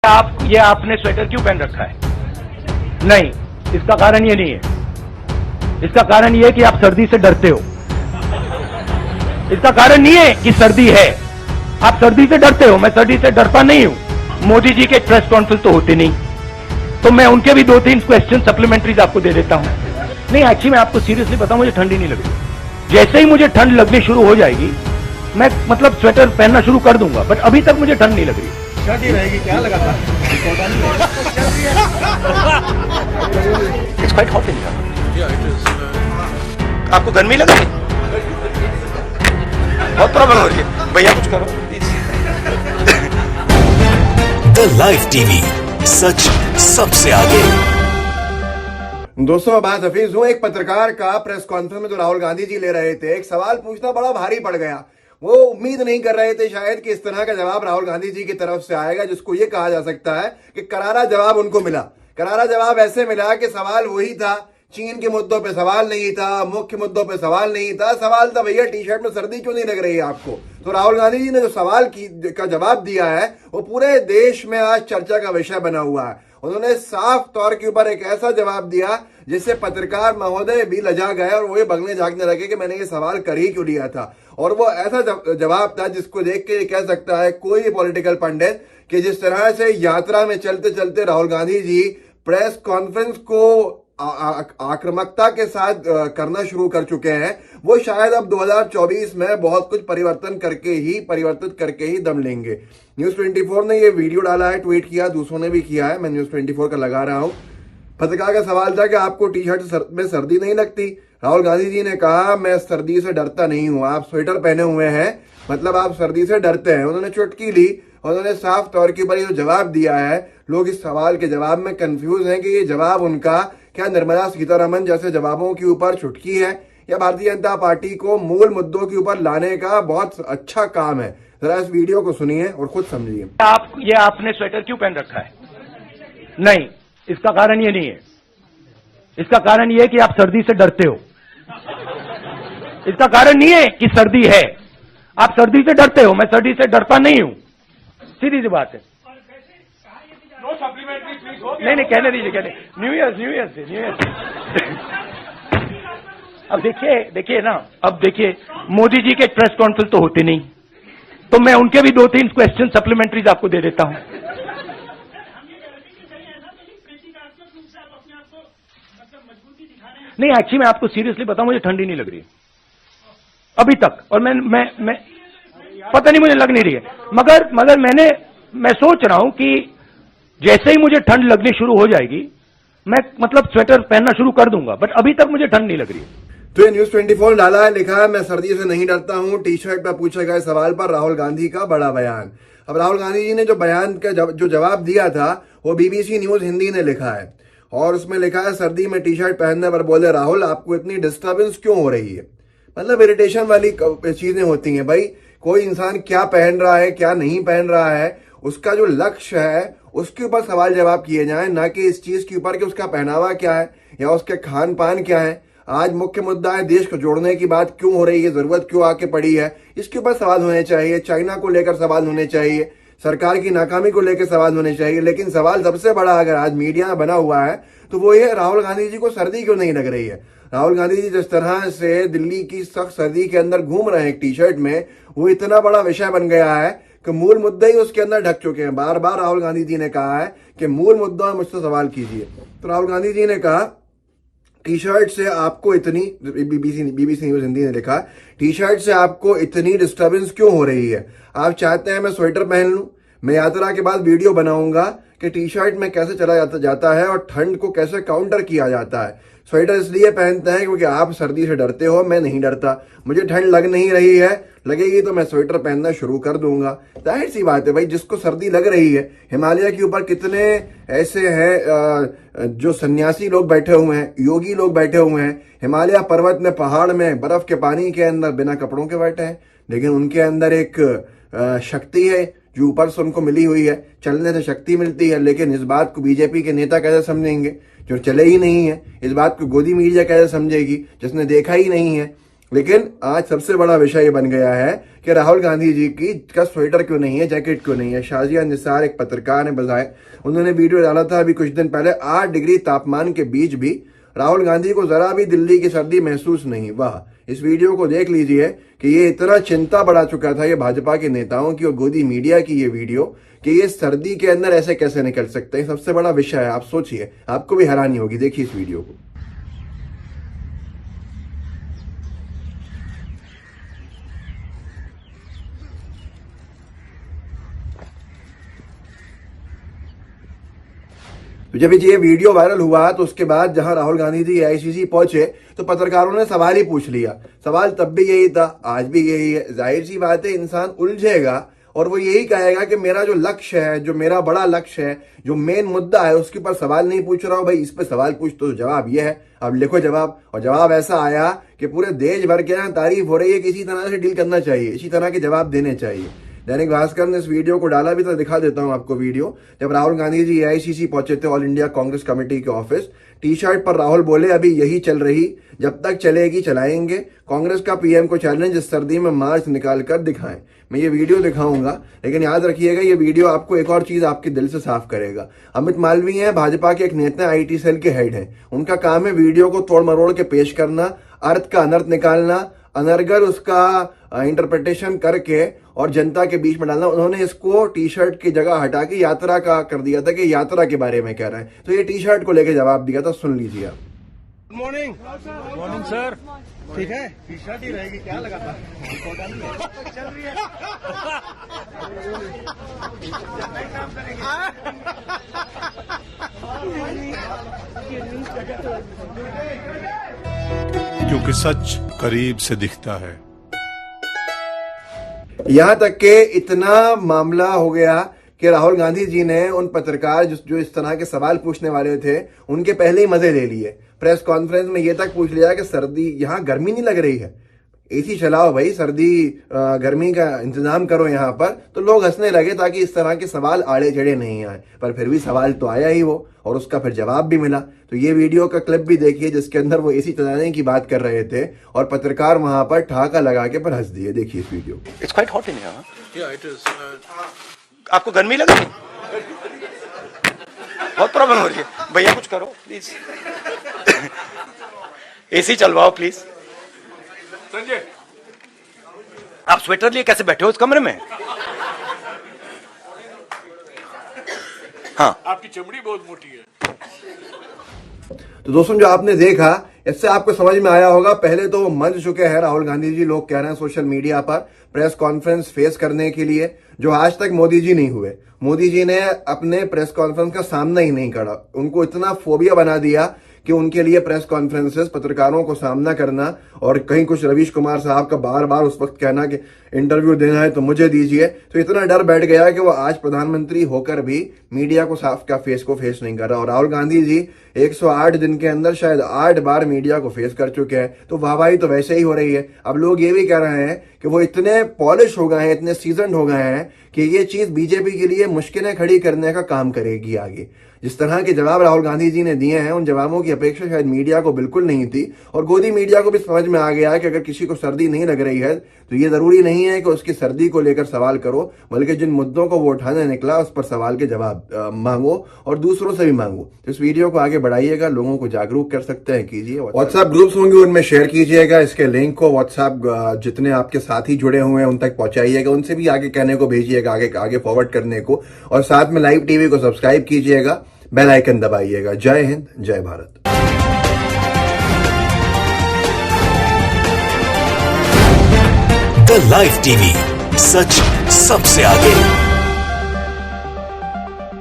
ये आपने स्वेटर क्यों पहन रखा है? नहीं, इसका कारण ये नहीं है। इसका कारण ये है कि आप सर्दी से डरते हो। इसका कारण नहीं है कि सर्दी है, आप सर्दी से डरते हो। मैं सर्दी से डरता नहीं हूं। मोदी जी के प्रेस कॉन्फ्रेंस तो होते नहीं, तो मैं उनके भी 2-3 क्वेश्चन सप्लीमेंट्रीज आपको दे देता हूं। नहीं, एक्चुअली मैं आपको सीरियसली बताऊं, मुझे ठंडी नहीं लग रही। जैसे ही मुझे ठंड लगनी शुरू हो जाएगी, मैं मतलब स्वेटर पहनना शुरू कर दूंगा, बट अभी तक मुझे ठंड नहीं लग रही। सर्दी रहेगी क्या लगा था? It's quite hot in here. आपको गर्मी लग रही है? बहुत प्रॉब्लम हो रही है। भैया कुछ करो। द लाइव टीवी, सच सबसे आगे। दोस्तों, मैं बात हफीज हूं। एक पत्रकार का प्रेस कॉन्फ्रेंस में जो राहुल गांधी जी ले रहे थे, एक सवाल पूछना बड़ा भारी पड़ गया। वो उम्मीद नहीं कर रहे थे शायद कि इस तरह का जवाब राहुल गांधी जी की तरफ से आएगा, जिसको ये कहा जा सकता है कि करारा जवाब उनको मिला। करारा जवाब ऐसे मिला कि सवाल वही था, चीन के मुद्दों पे सवाल नहीं था, मुख्य मुद्दों पे सवाल नहीं था। सवाल था, भैया टी शर्ट में सर्दी क्यों नहीं लग रही है आपको? तो राहुल गांधी जी ने जो सवाल का जवाब दिया है, वो पूरे देश में आज चर्चा का विषय बना हुआ है। उन्होंने साफ तौर के ऊपर एक ऐसा जवाब दिया जिससे पत्रकार महोदय भी लजा गए और वो ये बगने झांकने लगे कि मैंने ये सवाल कर ही क्यों लिया था। और वो ऐसा जवाब था जिसको देख के ये कह सकता है कोई भी पॉलिटिकल पंडित कि जिस तरह से यात्रा में चलते चलते राहुल गांधी जी प्रेस कॉन्फ्रेंस को आक्रामकता के साथ करना शुरू कर चुके हैं, वो शायद अब 2024 में बहुत कुछ परिवर्तित करके ही दम लेंगे। न्यूज 24 ने ये वीडियो डाला है, ट्वीट किया, दूसरों ने भी किया है। मैं न्यूज 24 का लगा रहा हूं। पत्रकार का सवाल था कि आपको टी शर्ट में सर्दी नहीं लगती? राहुल गांधी जी ने कहा, मैं सर्दी से डरता नहीं हूं। आप स्वेटर पहने हुए हैं, मतलब आप सर्दी से डरते हैं। उन्होंने चुटकी ली, उन्होंने साफ तौर के ऊपर ये जो जवाब दिया है, लोग इस सवाल के जवाब में कंफ्यूज हैं कि ये जवाब उनका क्या निर्मला सीतारमण जैसे जवाबों के ऊपर चुटकी है या भारतीय जनता पार्टी को मूल मुद्दों के ऊपर लाने का बहुत अच्छा काम है। जरा इस वीडियो को सुनिए और खुद समझिए। आपने स्वेटर क्यों पहन रखा है? नहीं, इसका कारण ये नहीं है। इसका कारण ये है कि आप सर्दी से डरते हो। इसका कारण नहीं है कि सर्दी है, आप सर्दी से डरते हो। मैं सर्दी से डरता नहीं हूं, सीधी सी बात है। नहीं, कहने दीजिए। न्यू ईयर से अब देखिए ना, अब देखिए मोदी जी के प्रेस कॉन्फ्रेंस तो होते नहीं, तो मैं उनके भी 2-3 क्वेश्चन सप्लीमेंट्रीज आपको दे देता हूं। नहीं, एक्चुअली मैं आपको सीरियसली बताऊं, मुझे ठंडी नहीं लग रही अभी तक। और मैं पता नहीं, मुझे लग नहीं रही है। मगर मैं सोच रहा हूं कि जैसे ही मुझे ठंड लगनी शुरू हो जाएगी, मैं मतलब स्वेटर पहनना शुरू कर दूंगा, बट अभी तक मुझे ठंड नहीं लग रही है। तो ये न्यूज 24 डाला है, लिखा है, मैं सर्दी से नहीं डरता हूं। टी शर्ट पर पूछे गए सवाल पर राहुल गांधी का बड़ा बयान। अब राहुल गांधी जी ने जो बयान का जो जवाब दिया था, वो बीबीसी न्यूज हिंदी ने लिखा है और उसमें लिखा है, सर्दी में टी शर्ट पहनने पर बोले राहुल, आपको इतनी डिस्टर्बेंस क्यों हो रही है? मतलब इरिटेशन वाली चीजें होती हैं भाई। कोई इंसान क्या पहन रहा है, क्या नहीं पहन रहा है, उसका जो लक्ष्य है उसके ऊपर सवाल जवाब किए जाएं, ना कि इस चीज के ऊपर कि उसका पहनावा क्या है या उसके खान पान क्या है। आज मुख्य मुद्दा है देश को जोड़ने की बात क्यों हो रही है, जरूरत क्यों आके पड़ी है, इसके ऊपर सवाल होने चाहिए। चाइना को लेकर सवाल होने चाहिए, सरकार की नाकामी को लेकर सवाल होने चाहिए। लेकिन सवाल सबसे बड़ा अगर आज मीडिया में बना हुआ है तो वो ये, राहुल गांधी जी को सर्दी क्यों नहीं लग रही है। राहुल गांधी जी जिस तरह से दिल्ली की सख्त सर्दी के अंदर घूम रहे हैं एक टी शर्ट में, वो इतना बड़ा विषय बन गया है कि मूल मुद्दे ही उसके अंदर ढक चुके हैं। बार बार राहुल गांधी जी ने कहा है कि मूल मुद्दों में मुझसे सवाल कीजिए। तो राहुल गांधी जी ने कहा, टी शर्ट से आपको इतनी, बीबीसी न्यूज हिंदी ने लिखा, टी शर्ट से आपको इतनी डिस्टर्बेंस क्यों हो रही है? आप चाहते हैं मैं स्वेटर पहन लूं? मैं यात्रा के बाद वीडियो बनाऊंगा कि टी शर्ट में कैसे चला जाता है और ठंड को कैसे काउंटर किया जाता है। स्वेटर इसलिए पहनते हैं क्योंकि आप सर्दी से डरते हो, मैं नहीं डरता। मुझे ठंड लग नहीं रही है, लगेगी तो मैं स्वेटर पहनना शुरू कर दूंगा। जाहिर सी बात है भाई, जिसको सर्दी लग रही है। हिमालय के ऊपर कितने ऐसे हैं जो सन्यासी लोग बैठे हुए हैं, योगी लोग बैठे हुए हैं, हिमालय पर्वत में, पहाड़ में, बर्फ के पानी के अंदर बिना कपड़ों के बैठे हैं, लेकिन उनके अंदर एक शक्ति है जो ऊपर से उनको मिली हुई है। चलने से शक्ति मिलती है, लेकिन इस बात को बीजेपी के नेता कैसे समझेंगे जो चले ही नहीं है? इस बात को गोदी मीडिया कैसे समझेगी जिसने देखा ही नहीं है? लेकिन आज सबसे बड़ा विषय ये बन गया है कि राहुल गांधी जी का स्वेटर क्यों नहीं है, जैकेट क्यों नहीं है। शाजिया निसार एक पत्रकार ने बताया, उन्होंने वीडियो डाला था अभी कुछ दिन पहले, 8 डिग्री तापमान के बीच भी राहुल गांधी को जरा भी दिल्ली की सर्दी महसूस नहीं। वाह, इस वीडियो को देख लीजिए कि ये इतना चिंता बढ़ा चुका था ये भाजपा के नेताओं की और गोदी मीडिया की ये वीडियो कि ये सर्दी के अंदर ऐसे कैसे निकल सकते हैं। सबसे बड़ा विषय है, आप सोचिए, आपको भी हैरानी होगी। देखिए इस वीडियो को। तो जब ये वीडियो वायरल हुआ तो उसके बाद जहां राहुल गांधी जी एआईसीसी पहुंचे तो पत्रकारों ने सवाल ही पूछ लिया। सवाल तब भी यही था, आज भी यही है। जाहिर सी बात है, इंसान उलझेगा और वो यही कहेगा कि मेरा जो लक्ष्य है, जो मेरा बड़ा लक्ष्य है, जो मेन मुद्दा है, उसके ऊपर सवाल नहीं पूछ रहा हूं। भाई इस पे सवाल पूछ, तो जवाब ये है, अब लिखो जवाब। और जवाब ऐसा आया कि पूरे देश भर के यहाँ तारीफ हो रही है कि इसी तरह से डील करना चाहिए, इसी तरह के जवाब देने चाहिए। दैनिक भास्कर ने इस वीडियो को डाला भी था, दिखा देता हूं आपको वीडियो। जब राहुल गांधी जी एआईसीसी पहुंचे थे, ऑल इंडिया कांग्रेस कमेटी के ऑफिस, टी शर्ट पर राहुल बोले, अभी यही चल रही, जब तक चलेगी चलाएंगे। कांग्रेस का पीएम को चैलेंज, इस सर्दी में मार्च निकाल कर दिखाएं। मैं ये वीडियो दिखाऊंगा, लेकिन याद रखिएगा ये वीडियो आपको एक और चीज आपके दिल से साफ करेगा। अमित मालवीय है, भाजपा के एक नेता, आईटी सेल के हेड हैं। उनका काम है वीडियो को तोड़ मरोड़ के पेश करना, अर्थ का अनर्थ निकालना, अनर्गल उसका इंटरप्रिटेशन करके और जनता के बीच में डालना। उन्होंने इसको टी शर्ट की जगह हटा के यात्रा का कर दिया था कि यात्रा के बारे में कह रहे हैं, तो ये टी शर्ट को लेके जवाब दिया था। सुन लीजिए आप। Good morning. Morning sir. ठीक है, टी शर्ट ही रहेगी, क्या लगा था? चल रही है। क्योंकि सच करीब से दिखता है। यहां तक के इतना मामला हो गया कि राहुल गांधी जी ने उन पत्रकार जो इस तरह के सवाल पूछने वाले थे, उनके पहले ही मजे ले लिए। प्रेस कॉन्फ्रेंस में ये तक पूछ लिया कि सर्दी, यहां गर्मी नहीं लग रही है, एसी चलाओ भाई, सर्दी गर्मी का इंतजाम करो यहाँ पर। तो लोग हंसने लगे ताकि इस तरह के सवाल आड़े जड़े नहीं आए, पर फिर भी सवाल तो आया ही वो, और उसका फिर जवाब भी मिला। तो ये वीडियो का क्लिप भी देखिए जिसके अंदर वो एसी चलाने की बात कर रहे थे और पत्रकार वहां पर ठहाका लगा के पर हंस दिए। देखिए इस video. It's quite hot in here. या इट इज। आपको गर्मी लग रही है? बहुत प्रॉब्लम हो रही है। भैया कुछ करो प्लीज। एसी चलवाओ प्लीज। संजय, आप स्वेटर लिए कैसे बैठे हो इस कमरे में? हाँ, आपकी चमड़ी बहुत मोटी है। तो दोस्तों, जो आपने देखा, इससे आपको समझ में आया होगा। पहले तो वो मंच चुके हैं राहुल गांधी जी, लोग कह रहे हैं सोशल मीडिया पर प्रेस कॉन्फ्रेंस फेस करने के लिए, जो आज तक मोदी जी नहीं हुए। मोदी जी ने अपने प्रेस कॉन्फ्रेंस का सामना ही नहीं करा, उनको इतना फोबिया बना दिया कि उनके लिए प्रेस कॉन्फ्रेंसेस, पत्रकारों को सामना करना, और कहीं कुछ रवीश कुमार साहब का बार बार उस वक्त कहना कि इंटरव्यू देना है तो मुझे दीजिए, तो इतना डर बैठ गया कि वो आज प्रधानमंत्री होकर भी मीडिया को साफ का फेस को फेस नहीं कर रहा। और राहुल गांधी जी 108 दिन के अंदर शायद 8 बार मीडिया को फेस कर चुके हैं, तो वाहवाही तो वैसे ही हो रही है। अब लोग ये भी कह रहे हैं कि वो इतने पॉलिश हो गए हैं, इतने सीजन्ड हो गए हैं कि ये चीज बीजेपी के लिए मुश्किलें खड़ी करने का काम करेगी आगे। जिस तरह के जवाब राहुल गांधी जी ने दिए हैं, उन जवाबों की अपेक्षा शायद मीडिया को बिल्कुल नहीं थी, और गोदी मीडिया को भी समझ में आ गया कि अगर किसी को सर्दी नहीं लग रही है तो ये जरूरी नहीं है कि उसकी सर्दी को लेकर सवाल करो, बल्कि जिन मुद्दों को वो उठाने निकला उस पर सवाल के जवाब मांगो और दूसरों से भी मांगो। इस वीडियो को आगे बढ़ाइएगा, लोगों को जागरूक कर सकते हैं, कीजिए। व्हाट्सएप ग्रुप्स होंगे उनमें शेयर कीजिएगा, इसके लिंक को व्हाट्सएप जितने आपके साथी जुड़े हुए हैं उन तक पहुंचाइएगा, उनसे भी आगे कहने को भेजिएगा, आगे फॉरवर्ड करने को, और साथ में लाइव टीवी को सब्सक्राइब कीजिएगा, बेल आइकन दबाइएगा। जय हिंद, जय भारत। द लाइव टीवी, सच सबसे आगे।